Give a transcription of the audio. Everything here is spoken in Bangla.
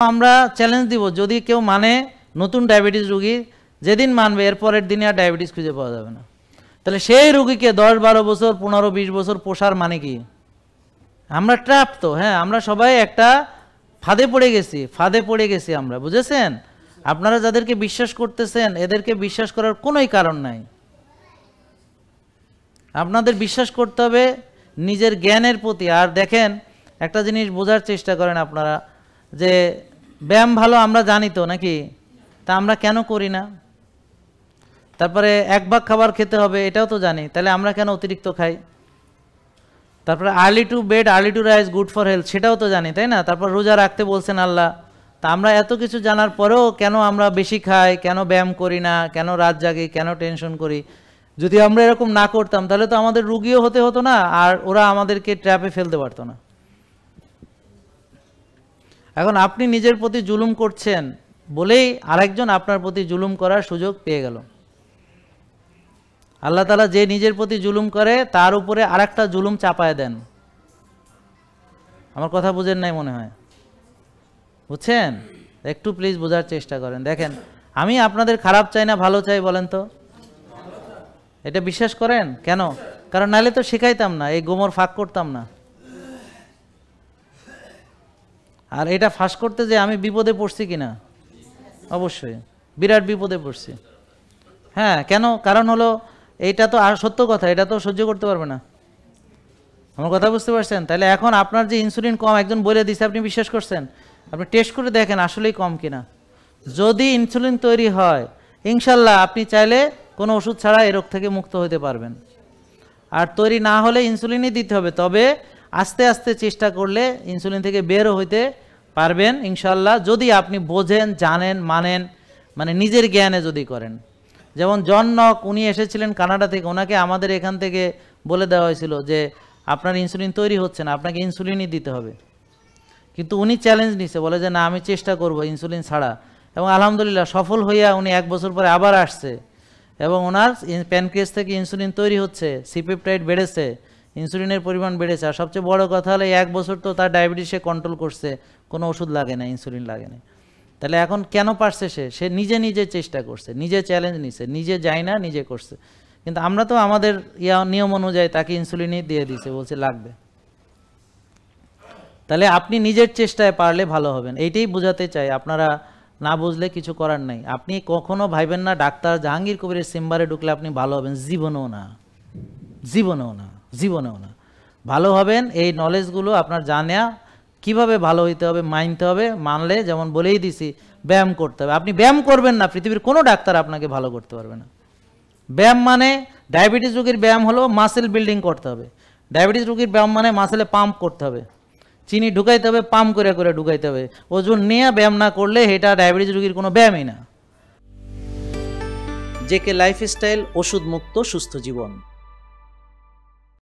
আমরা চ্যালেঞ্জ দিব, যদি কেউ মানে নতুন ডায়াবেটিস রোগী যেদিন মানবে এর পরের দিনে আর ডায়াবেটিস খুঁজে পাওয়া যাবে না। তাহলে সেই রোগীকে 10-12 বছর 15-20 বছর পোষার মানে কি? আমরা ট্র্যাপ তো, হ্যাঁ, আমরা সবাই একটা ফাঁদে পড়ে গেছি আমরা, বুঝেছেন? আপনারা যাদেরকে বিশ্বাস করতেছেন এদেরকে বিশ্বাস করার কোনোই কারণ নাই। আপনাদের বিশ্বাস করতে হবে নিজের জ্ঞানের প্রতি। আর দেখেন, একটা জিনিস বোঝার চেষ্টা করেন আপনারা, যে ব্যায়াম ভালো আমরা জানি তো নাকি, তা আমরা কেন করি না? তারপরে 1 ভাগ খাবার খেতে হবে এটাও তো জানি, তাহলে আমরা কেন অতিরিক্ত খাই? তারপরে early to bed early to rise good for health সেটাও তো জানি, তাই না? তারপর রোজা রাখতে বলছেন আল্লাহ। তা আমরা এত কিছু জানার পরেও কেন আমরা বেশি খাই, কেন ব্যায়াম করি না, কেন রাত জাগি, কেন টেনশন করি? যদি আমরা এরকম না করতাম তাহলে তো আমাদের রুগীও হতে হতো না, আর ওরা আমাদেরকে ট্র্যাপে ফেলতে পারতো না। এখন আপনি নিজের প্রতি জুলুম করছেন বলেই আরেকজন আপনার প্রতি জুলুম করার সুযোগ পেয়ে গেল। আল্লাহ তাআলা যে নিজের প্রতি জুলুম করে তার উপরে আরেকটা জুলুম চাপায় দেন। আমার কথা বুঝেন নাই মনে হয়, বুঝছেন? একটু প্লিজ বোঝার চেষ্টা করেন। দেখেন, আমি আপনাদের খারাপ চাই না ভালো চাই, বলেন তো? এটা বিশ্বাস করেন কেন? কারণ নাহলে তো শেখাইতাম না, এই গোমর ফাঁক করতাম না। আর এটা ফাঁস করতে যে আমি বিপদে পড়ছি কিনা, অবশ্যই বিরাট বিপদে পড়ছি। হ্যাঁ, কেন? কারণ হলো এইটা তো আর সত্য কথা, এটা তো সহ্য করতে পারবে না। আমার কথা বুঝতে পারছেন? তাহলে এখন আপনার যে ইনসুলিন কম একজন বলে দিচ্ছে, আপনি বিশ্বাস করছেন? আপনি টেস্ট করে দেখেন আসলেই কম কিনা। যদি ইনসুলিন তৈরি হয় ইনশাল্লাহ আপনি চাইলে কোনো ওষুধ ছাড়া এই রোগ থেকে মুক্ত হতে পারবেন। আর তৈরি না হলে ইনসুলিনই দিতে হবে, তবে আস্তে আস্তে চেষ্টা করলে ইনসুলিন থেকে বেরও হইতে পারবেন ইনশাল্লাহ, যদি আপনি বোঝেন, জানেন, মানেন, মানে নিজের জ্ঞানে যদি করেন। যেমন জন নক, উনি এসেছিলেন কানাডা থেকে, ওনাকে আমাদের এখান থেকে বলে দেওয়া হয়েছিল যে আপনার ইনসুলিন তৈরি হচ্ছে না, আপনাকে ইনসুলিনই দিতে হবে। কিন্তু উনি চ্যালেঞ্জ নিছে, বলে যে না, আমি চেষ্টা করব ইনসুলিন ছাড়া। এবং আলহামদুলিল্লাহ সফল হইয়া উনি 1 বছর পরে আবার আসছে এবং ওনার প্যানক্রিয়াস থেকে ইনসুলিন তৈরি হচ্ছে, সিপেপটাইড বেড়েছে, ইনসুলিনের পরিমাণ বেড়েছে। আর সবচেয়ে বড় কথা হলো 1 বছর তো তার ডায়াবেটিসে কন্ট্রোল করছে, কোনো ওষুধ লাগে না, ইনসুলিন লাগে না। তাহলে এখন কেন পারছে? সে নিজে চেষ্টা করছে, নিজে চ্যালেঞ্জ নিছে, নিজে যায় না, নিজে করছে। কিন্তু আমরা তো আমাদের নিয়ম অনুযায়ী তাকে ইনসুলিনই দিয়ে দিছে, বলছে লাগবে। তাহলে আপনি নিজের চেষ্টায় পারলে ভালো হবেন, এইটাই বোঝাতে চাই। আপনারা না বুঝলে কিছু করার নাই। আপনি কখনো ভাইবেন না ডাক্তার জাহাঙ্গীর কবিরের চেম্বারে ঢুকলে আপনি ভালো হবেন, জীবনেও না, জীবনেও না, জীবনেও না। ভালো হবেন এই নলেজগুলো আপনার জানা, কিভাবে ভালো হইতে হবে মানতে হবে। মানলে যেমন বলেই দিছি, ব্যায়াম করতে হবে। আপনি ব্যায়াম করবেন না, পৃথিবীর কোনো ডাক্তার আপনাকে ভালো করতে পারবে না। ব্যায়াম মানে ডায়াবেটিস রোগীর ব্যায়াম হলো মাসেল বিল্ডিং করতে হবে। ডায়াবেটিস রোগীর ব্যায়াম মানে মাসেলে পাম্প করতে হবে, চিনি ঢুকাইতে হবে, পাম্প করে করে ঢুকাইতে হবে। ওজন নিয়ে ব্যায়াম না করলে এটা ডায়াবেটিস রোগীর কোনো ব্যায়ামই না। জেকে লাইফস্টাইল, ওষুধ মুক্ত সুস্থ জীবন।